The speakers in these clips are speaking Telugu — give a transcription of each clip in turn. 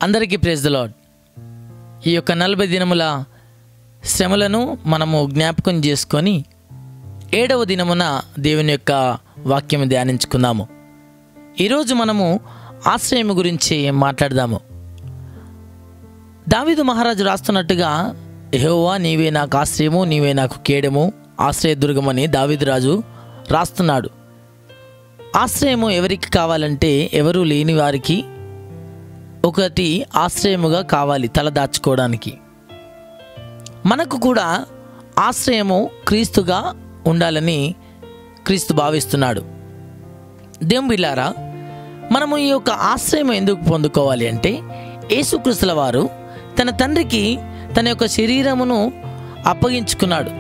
అందరికీ ప్రైజ్ ది లార్డ్. ఈ యొక్క 40 దినముల శ్రమలను మనము జ్ఞాపకం చేసుకొని 7వ దినమున దేవుని యొక్క వాక్యం ధ్యానించుకుందాము. ఈరోజు మనము ఆశ్రయం గురించి మాట్లాడదాము. దావీదు మహారాజు రాస్తున్నట్టుగా, యెహోవా నీవే నాకు ఆశ్రయము, నీవే నాకు కేడము, ఆశ్రయదుర్గమని దావీదు రాజు రాస్తున్నాడు. ఆశ్రయము ఎవరికి కావాలంటే, ఎవరు లేని వారికి ఒకటి ఆశ్రయముగా కావాలి, తలదాచుకోవడానికి. మనకు కూడా ఆశ్రయము క్రీస్తుగా ఉండాలని క్రీస్తు భావిస్తున్నాడు. దేవుని బిడ్డలారా, మనము ఈ యొక్క ఆశ్రయం ఎందుకు పొందుకోవాలి అంటే, యేసుక్రీస్తుల వారు తన తండ్రికి తన యొక్క శరీరమును అప్పగించుకున్నాడు.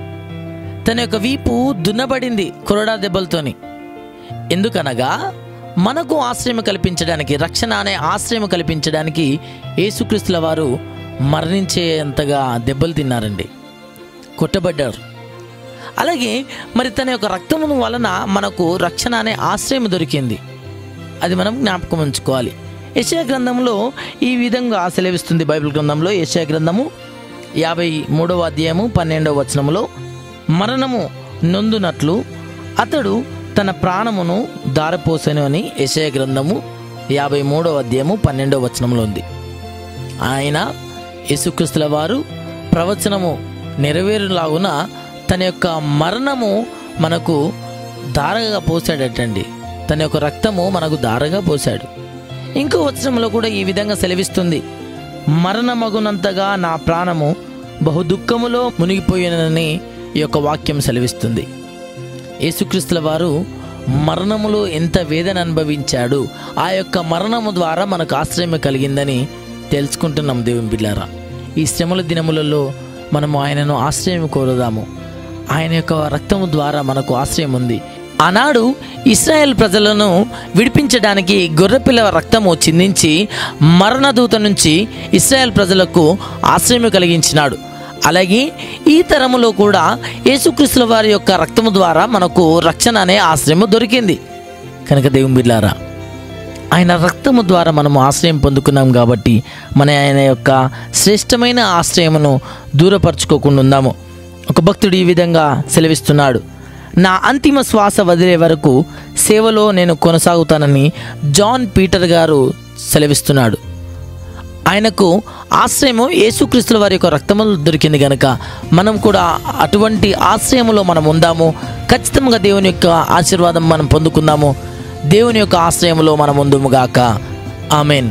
తన యొక్క వీపు దున్నబడింది కొరడా దెబ్బలతోని. ఎందుకనగా మనకు ఆశ్రయం కల్పించడానికి, రక్షణ అనే ఆశ్రయం కల్పించడానికి యేసుక్రీస్తుల వారు మరణించేంతగా దెబ్బలు తిన్నారండి, కొట్టబడ్డారు. అలాగే మరి తన యొక్క రక్తము వలన మనకు రక్షణ అనే ఆశ్రయం దొరికింది. అది మనం జ్ఞాపకం ఉంచుకోవాలి. యెషయా గ్రంథంలో ఈ విధంగా సెలవిస్తుంది. బైబిల్ గ్రంథంలో యెషయా గ్రంథము 53వ అధ్యాయము 12వ వచనములో, మరణము నొందునట్లు అతడు తన ప్రాణమును దారపోసెను అని యెషయా గ్రంథము 53వ అధ్యాయము 12వ వచనంలో ఉంది. ఆయన యేసుక్రీస్తుల వారు ప్రవచనము నెరవేరులాగున తన యొక్క మరణము మనకు దారగా పోసాడటండి. తన యొక్క రక్తము మనకు దారగా పోసాడు. ఇంకో వచనంలో కూడా ఈ విధంగా సెలవిస్తుంది, మరణమగునంతగా నా ప్రాణము బహు దుఃఖములో మునిగిపోయినని ఈ యొక్క వాక్యం సెలవిస్తుంది. యేసుక్రీస్తుల వారు మరణములో ఎంత వేదన అనుభవించాడు, ఆ యొక్క మరణము ద్వారా మనకు ఆశ్రయం కలిగిందని తెలుసుకుంటున్నాం. దేవుని బిడ్డలారా, ఈ శ్రమల దినములలో మనము ఆయనను ఆశ్రయం కోరుదాము. ఆయన యొక్క రక్తము ద్వారా మనకు ఆశ్రయం ఉంది. ఆనాడు ఇశ్రాయేల్ ప్రజలను విడిపించడానికి గొర్రెపిల్ల రక్తము చిందించి మరణదూత నుంచి ఇశ్రాయేల్ ప్రజలకు ఆశ్రయం కలిగించినాడు. అలాగే ఈ తరములో కూడా యేసుక్రీస్తుల వారి యొక్క రక్తము ద్వారా మనకు రక్షణ అనే ఆశ్రయము దొరికింది. కనుక దేవుని బిడ్డలారా, ఆయన రక్తము ద్వారా మనము ఆశ్రయం పొందుకున్నాం కాబట్టి ఆయన యొక్క శ్రేష్టమైన ఆశ్రయమును దూరపరచుకోకుండా ఉందాము. ఒక భక్తుడు ఈ విధంగా సెలవిస్తున్నాడు, నా అంతిమ శ్వాస వదిలే వరకు సేవలో నేను కొనసాగుతానని జాన్ పీటర్ గారు సెలవిస్తున్నాడు. ఆయనకు ఆశ్రయము యేసుక్రీస్తుల వారి యొక్క రక్తములో దొరికింది కనుక మనం కూడా అటువంటి ఆశ్రయములో మనం ఉందాము. ఖచ్చితంగా దేవుని యొక్క ఆశీర్వాదం మనం పొందుకుందాము. దేవుని యొక్క ఆశ్రయములో మనం ఉందుముగాక. ఆమెన్.